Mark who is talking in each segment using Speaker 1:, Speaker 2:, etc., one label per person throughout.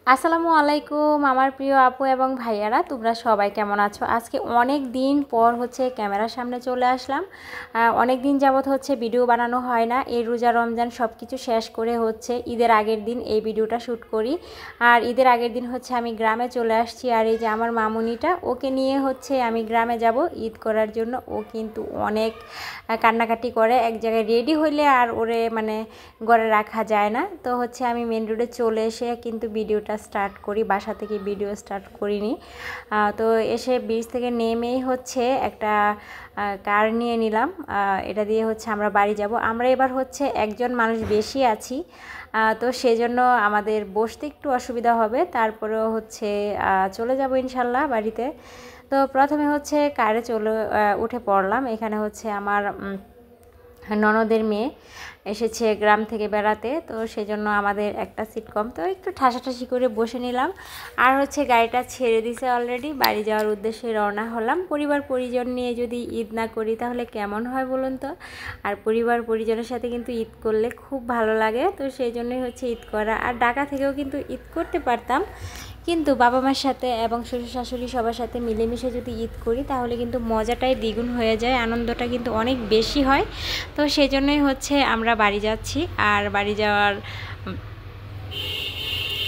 Speaker 1: আসসালামু আলাইকুম আমার প্রিয় আপু এবং ভাইয়ারা, তোমরা সবাই কেমন আছো? আজকে অনেক দিন পর ক্যামেরার সামনে চলে আসলাম। অনেক দিন যাবত ভিডিও বানানো হয় না। এই রোজা রমজান সব কিছু শেষ করে ঈদের আগের দিন এই ভিডিওটা শ্যুট করি। আর ঈদের আগের দিন আমি গ্রামে চলে আসছি। আর এই যে আমার মামুনিটা, ওকে নিয়ে আমি গ্রামে যাব ঈদ করার জন্য। ও কিন্তু অনেক কান্নাকাটি করে, এক জায়গায় রেডি হইলে আর ওরে ঘরে রাখা যায় না। তো আমি মেন রোডে চলে এসে কিন্তু ভিডিওটা স্টার্ট করি, বাসা থেকে ভিডিও স্টার্ট করিনি। তো এসে ব্রিজ থেকে নেমেই একটা কার নিয়ে নিলাম। এটা দিয়ে আমরা বাড়ি যাব। আমরা এবার একজন মানুষ বেশি আছি, তো সেজন্য আমাদের বসতে একটু অসুবিধা হবে। তারপরেও চলে যাব ইনশাল্লাহ বাড়িতে। তো প্রথমে কারে উঠে পড়লাম। এখানে আমার ননদের মেয়ে এসেছে গ্রাম থেকে বেড়াতে, তো সেজন্য আমাদের একটা সিট কম, তো একটু ঠাসাঠাসি করে বসে নিলাম। আর গাড়িটা ছেড়ে দিছে অলরেডি, বাড়ি যাওয়ার উদ্দেশ্যে রওনা হলাম। পরিবার পরিজন নিয়ে যদি ঈদ না করি তাহলে কেমন হয় বলুন তো? আর পরিবার পরিজনের সাথে কিন্তু ঈদ করলে খুব ভালো লাগে। তো সেই জন্যই ঈদ করা। আর ঢাকা থেকেও কিন্তু ঈদ করতে পারতাম, কিন্তু বাবা মার সাথে এবং শ্বশুর শাশুড়ি সবার সাথে মিলেমিশে যদি ঈদ করি তাহলে কিন্তু মজাটাই দ্বিগুণ হয়ে যায়, আনন্দটা কিন্তু অনেক বেশি হয়। তো সেই জন্যই আমরা বাড়ি যাচ্ছি। আর বাড়ি যাওয়ার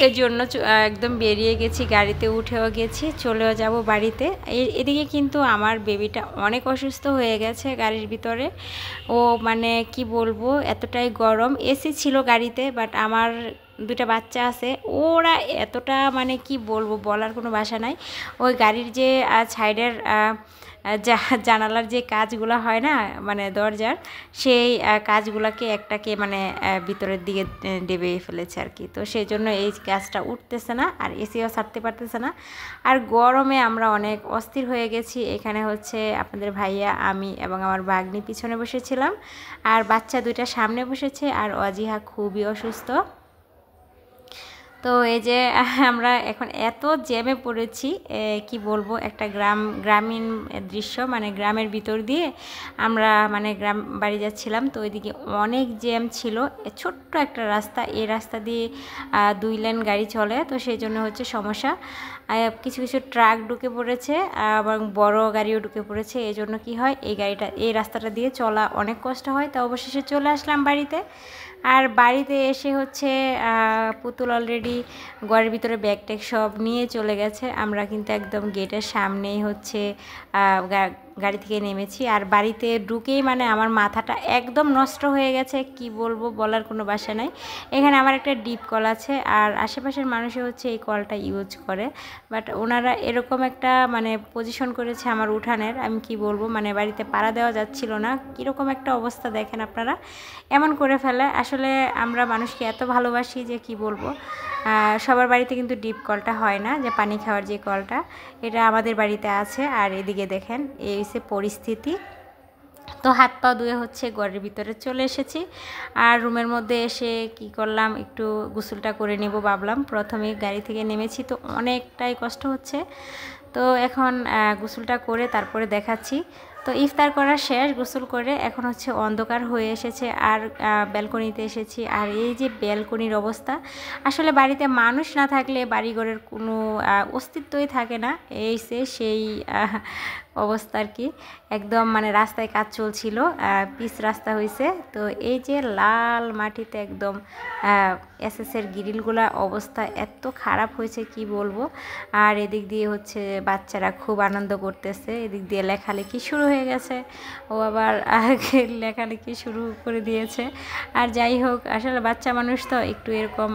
Speaker 1: এর জন্য একদম বেরিয়ে গেছি, গাড়িতে উঠেও গেছি, চলেও যাব বাড়িতে। এদিকে কিন্তু আমার বেবিটা অনেক অসুস্থ হয়ে গেছে গাড়ির ভিতরে। ও কি বলবো, এতটাই গরম। এসি ছিল গাড়িতে, বাট আমার দুটা বাচ্চা আছে, ওরা এতটা কি বলবো, বলার কোনো ভাষা নাই। ওই গাড়ির যে সাইডের জানালার যে কাজগুলো হয় না, দরজার, সেই কাজগুলোকে একটাকে ভিতরের দিকে ডেবে ফেলেছে আর কি। তো সেই জন্য এই গাছটা উঠতেছে না, আর এসিও ছাড়তে পারতেছে না। আর গরমে আমরা অনেক অস্থির হয়ে গেছি। এখানে আপনাদের ভাইয়া, আমি এবং আমার ভাগ্নি পিছনে বসেছিলাম, আর বাচ্চা দুইটা সামনে বসেছে। আর অজিহা খুবই অসুস্থ। তো এই যে আমরা এখন এত জ্যামে পড়েছি, কি বলবো, একটা গ্রামীণ দৃশ্য, গ্রামের ভিতর দিয়ে আমরা গ্রাম বাড়ি যাচ্ছিলাম। তো ওইদিকে অনেক জ্যাম ছিল। ছোট্ট একটা রাস্তা, এই রাস্তা দিয়ে 2 লেন গাড়ি চলে। তো সেই জন্য সমস্যা। কিছু কিছু ট্রাক ঢুকে পড়েছে এবং বড় গাড়িও ঢুকে পড়েছে। এই জন্য কী হয়, এই রাস্তাটা দিয়ে চলা অনেক কষ্ট হয়। তো অবশেষে চলে আসলাম বাড়িতে। আর বাড়িতে এসে পুতুল অলরেডি ঘরের ভিতরে ব্যাগ ট্যাগ সব নিয়ে চলে গেছে। আমরা কিন্তু একদম গেটের সামনেই গাড়ি থেকে নেমেছি। আর বাড়িতে ঢুকেই আমার মাথাটা একদম নষ্ট হয়ে গেছে, কি বলবো, বলার কোনো ভাষা নাই। এখানে আমার একটা ডিপ কল আছে, আর আশেপাশের মানুষে এই কলটা ইউজ করে, বাট ওনারা এরকম একটা পজিশন করেছে আমার উঠানের, আমি কি বলবো, বাড়িতে পাড়া দেওয়া যাচ্ছিল না। কীরকম একটা অবস্থা দেখেন আপনারা, এমন করে ফেলে। আসলে আমরা মানুষকে এত ভালোবাসি যে কি বলবো। সবার বাড়িতে কিন্তু ডিপ কলটা হয় না, যে পানি খাওয়ার যে কলটা, এটা আমাদের বাড়িতে আছে। আর এদিকে দেখেন এই পরিস্থিতি। তো হাত পা ধুয়ে ঘরের ভিতরে চলে এসেছি। আর রুমের মধ্যে এসে কি করলাম, একটু গোসলটা করে নেব ভাবলাম। প্রথমে গাড়ি থেকে নেমেছি, তো অনেকটাই কষ্ট হচ্ছে। তো এখন গোসলটা করে তারপরে দেখাচ্ছি। তো ইফতার করা শেষ, গোসল করে এখন অন্ধকার হয়ে এসেছে। আর ব্যালকনিতে এসেছি। আর এই যে ব্যালকনির অবস্থা, আসলে বাড়িতে মানুষ না থাকলে বাড়িঘরের কোনো অস্তিত্বই থাকে না। সেই অবস্থা আর কি। একদম রাস্তায় কাজ চলছিল, পিচ রাস্তা হয়েছে। তো এই যে লাল মাটিতে একদম এসএসের গ্রিলগুলা অবস্থা এত খারাপ হয়েছে, কি বলবো। আর এদিক দিয়ে বাচ্চারা খুব আনন্দ করতেছে। এদিক দিয়ে লেখালেখি শুরু হয়ে গেছে, ও আবার লেখালেখি শুরু করে দিয়েছে। আর যাই হোক, আসলে বাচ্চা মানুষ তো একটু এরকম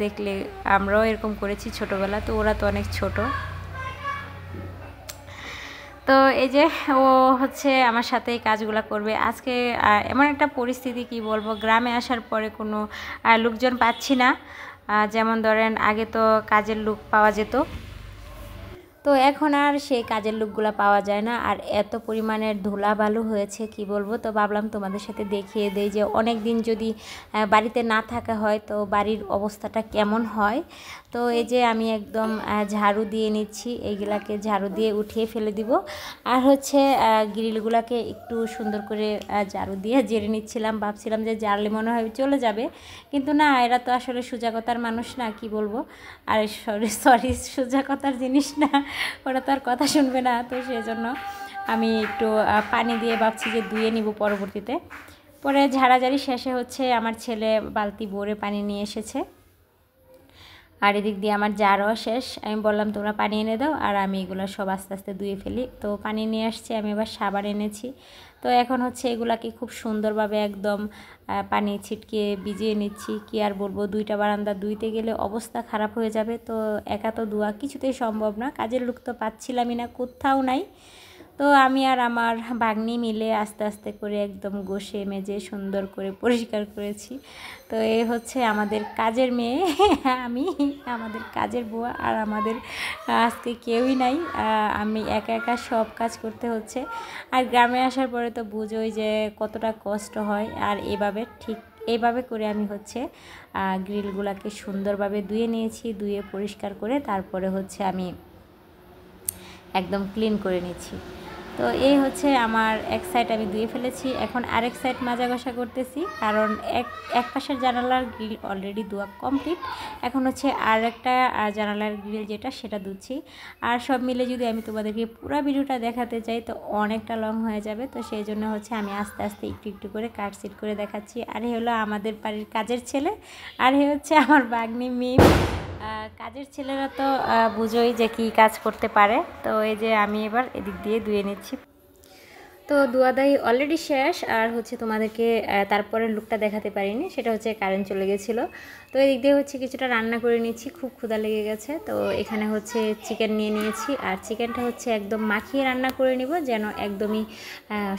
Speaker 1: দেখলে, আমরাও এরকম করেছি ছোটোবেলা। তো ওরা তো অনেক ছোট। তো এই যে ও আমার সাথে এই কাজগুলো করবে আজকে। এমন একটা পরিস্থিতি, কি বলবো, গ্রামে আসার পরে কোনো লোকজন পাচ্ছি না। যেমন ধরেন আগে তো কাজের লোক পাওয়া যেত, তো এখন আর সেই কাজের লোকগুলো পাওয়া যায় না, আর এত পরিমাণের ধুলাবালু হয়েছে কি বলবো। তো ভাবলাম তোমাদের সাথে দেখিয়ে দেই যে অনেক দিন যদি বাড়িতে না থাকা হয় তো বাড়ির অবস্থাটা কেমন হয়। তো এই যে আমি একদম ঝাড়ু দিয়ে নিচ্ছি, এইগুলাকে ঝাড়ু দিয়ে উঠিয়ে ফেলে দিব। আর হচ্ছে গ্রিলগুলোকে একটু সুন্দর করে ঝাড়ু দিয়ে ঝেড়ে নিচ্ছিলাম, ভাবছিলাম যে ঝাড়লে মনে হয় চলে যাবে, কিন্তু না, এরা তো আসলে সুজাকতার মানুষ না, কি বলবো। আর সরি সুজাকতার জিনিস না, ওরা তো আর কথা শুনবে না। তো সেজন্য আমি একটু পানি দিয়ে ভাবছি যে ধুয়ে নিব পরবর্তীতে। পরে ঝাড়াঝাড়ি শেষে হচ্ছে আমার ছেলে বালতি ভরে পানি নিয়ে এসেছে, আর এদিক দিয়ে আমার জারও শেষ। আমি বললাম তোমরা পানি এনে দাও, আর আমি এগুলো সব আস্তে আস্তে ধুয়ে ফেলি। তো পানি নিয়ে আসছি, আমি এবার সাবান এনেছি। তো এখন হচ্ছে এগুলাকে খুব সুন্দরভাবে একদম পানি ছিটকে ভিজিয়ে নিচ্ছি। কি আর বলবো, 2টা বারান্দা ধুইতে গেলে অবস্থা খারাপ হয়ে যাবে। তো একা তো ধোয়া কিছুতেই সম্ভব না, কাজের লোক তো পাচ্ছিলামই না, কোথাও নাই। তো আমি আর আমার ভাগ্নি মিলে আস্তে আস্তে করে একদম ঘষে মেজে সুন্দর করে পরিষ্কার করেছি। তো এই হচ্ছে আমাদের কাজের মেয়ে, আমি, আমাদের কাজের বুয়া, আর আমাদের আজকে কেউই নাই, আমি একা একা সব কাজ করতে হচ্ছে। আর গ্রামে আসার পরে তো বুঝোই যে কতটা কষ্ট হয়। আর এইভাবে করে আমি হচ্ছে গ্রিলগুলোকে সুন্দরভাবে ধুয়ে নিয়েছি, ধুয়ে পরিষ্কার করে তারপরে হচ্ছে আমি একদম ক্লিন করে নিচ্ছি। তো এই হচ্ছে আমার এক সাইড আমি ধুয়ে ফেলেছি, এখন আরেক সাইড মাজা ঘষা করতেছি, কারণ এক পাশের জানালার গ্রিল অলরেডি ধোয়া কমপ্লিট। এখন হচ্ছে আর একটা জানালার গ্রিল যেটা, সেটা ধুচ্ছি। আর সব মিলে যদি আমি তোমাদেরকে পুরো ভিডিওটা দেখাতে চাই তো অনেকটা লং হয়ে যাবে। তো সেই জন্য হচ্ছে আমি আস্তে আস্তে একটু একটু করে কাটসিট করে দেখাচ্ছি। আর এই হলো আমাদের বাড়ির কাজের ছেলে, আর এই হচ্ছে আমার ভাগ্নি মিম। কাজের ছেলেরা তো বুঝোই যে কী কাজ করতে পারে। তো এই যে আমি এবার এদিক দিয়ে ধুয়ে নিচ্ছি। তো ধোয়াদাই অলরেডি শেষ। আর হচ্ছে তোমাদেরকে তারপরের লুকটা দেখাতে পারিনি, সেটা হচ্ছে কারেন্ট চলে গেছিলো। তো এদিক দিয়ে হচ্ছে কিছুটা রান্না করে নিচ্ছি, খুব ক্ষুধা লেগে গেছে। তো এখানে হচ্ছে চিকেন নিয়ে নিয়েছি, আর চিকেনটা হচ্ছে একদম মাখিয়ে রান্না করে নিব, যেন একদমই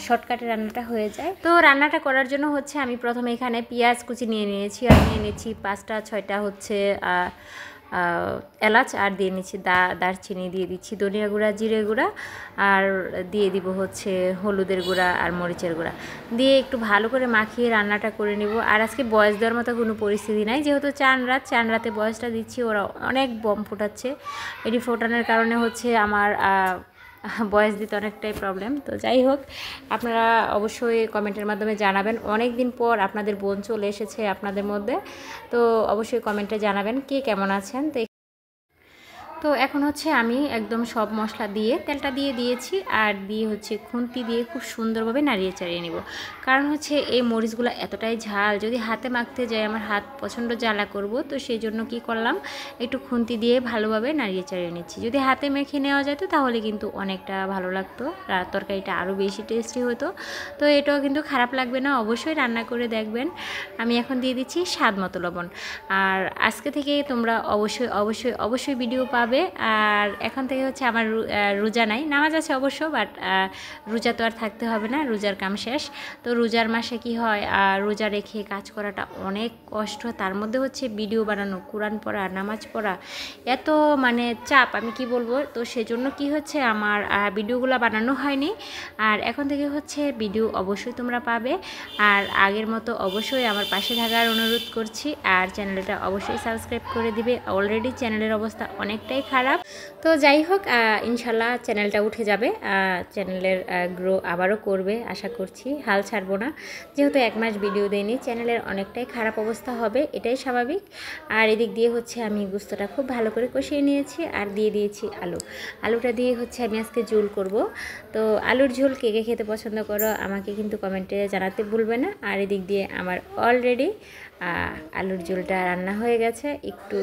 Speaker 1: শর্টকাটে রান্নাটা হয়ে যায়। তো রান্নাটা করার জন্য হচ্ছে আমি প্রথমে এখানে পেঁয়াজ কুচি নিয়ে নিয়েছি, আর নিয়ে নিয়েছি 5টা 6টা হচ্ছে এলাচ, আর দিয়ে নিচ্ছি দারচিনি, দিয়ে দিচ্ছি ধনিয়া গুঁড়া, জিরে গুঁড়া, আর দিয়ে দিব হচ্ছে হলুদের গুঁড়া আর মরিচের গুঁড়া, দিয়ে একটু ভালো করে মাখিয়ে রান্নাটা করে নিব। আর আজকে বয়স দেওয়ার মতো কোনো পরিস্থিতি নাই, যেহেতু চান রাতে বয়সটা দিচ্ছি, ওরা অনেক বম ফোটাচ্ছে। এটি ফোটানোর কারণে হচ্ছে আমার বয়স দিতে অনেকটাই প্রবলেম। তো যাই হোক, আপনারা অবশ্যই কমেন্টের মাধ্যমে জানাবেন, অনেক দিন পর আপনাদের বোন চলে এসেছে আপনাদের মধ্যে। তো অবশ্যই কমেন্টে জানাবেন কে কেমন আছেন। তো এখন হচ্ছে আমি একদম সব মশলা দিয়ে তেলটা দিয়ে দিয়েছি, আর দিয়ে হচ্ছে খুন্তি দিয়ে খুব সুন্দরভাবে নাড়িয়ে চাড়িয়ে নিব। কারণ হচ্ছে এই মরিচগুলো এতটাই ঝাল, যদি হাতে মাখতে যাই আমার হাত প্রচণ্ড জ্বালা করব। তো সেই জন্য কি করলাম, একটু খুন্তি দিয়ে ভালোভাবে নাড়িয়ে চাড়িয়ে নিচ্ছি। যদি হাতে মেখে নেওয়া যেত তাহলে কিন্তু অনেকটা ভালো লাগতো, তরকারিটা আরও বেশি টেস্টি হতো। তো এটাও কিন্তু খারাপ লাগবে না, অবশ্যই রান্না করে দেখবেন। আমি এখন দিয়ে দিচ্ছি স্বাদ মতো লবণ। আর আজকে থেকে তোমরা অবশ্যই অবশ্যই অবশ্যই ভিডিও পাবে। আর এখন থেকে হচ্ছে আমার রোজা নাই, নামাজ আছে অবশ্য, বাট রোজা তো আর থাকতে হবে না, রোজার কাম শেষ। তো রোজার মাসে কি হয়, রোজা রেখে কাজ করাটা অনেক কষ্ট, তার মধ্যে হচ্ছে ভিডিও বানানো, কোরআন পড়া, নামাজ পড়া, এত মানে চাপ, আমি কি বলবো। তো সেজন্য কি হচ্ছে আমার ভিডিওগুলো বানানো হয়নি। আর এখন থেকে হচ্ছে ভিডিও অবশ্যই তোমরা পাবে। আর আগের মতো অবশ্যই আমার পাশে থাকার অনুরোধ করছি, আর চ্যানেলটা অবশ্যই সাবস্ক্রাইব করে দিবে। অলরেডি চ্যানেলের অবস্থা অনেকটাই খারাপ। তো যাই হোক, ইনশাল্লাহ চ্যানেলটা উঠে যাবে, চ্যানেলের গ্রো আবারও করবে আশা করছি, হাল ছাড়বো না। যেহেতু 1 মাস ভিডিও দেয়নি, চ্যানেলের অনেকটাই খারাপ অবস্থা হবে, এটাই স্বাভাবিক। আর এদিক দিয়ে হচ্ছে আমি গুস্তটা খুব ভালো করে কষিয়ে নিয়েছি, আর দিয়ে দিয়েছি আলুটা দিয়ে হচ্ছে আমি আজকে ঝোল করব। তো আলুর ঝোল কে কে খেতে পছন্দ করো আমাকে কিন্তু কমেন্টে জানাতে ভুলবে না। আর এদিক দিয়ে আমার অলরেডি আলুর ঝোলটা রান্না হয়ে গেছে, একটু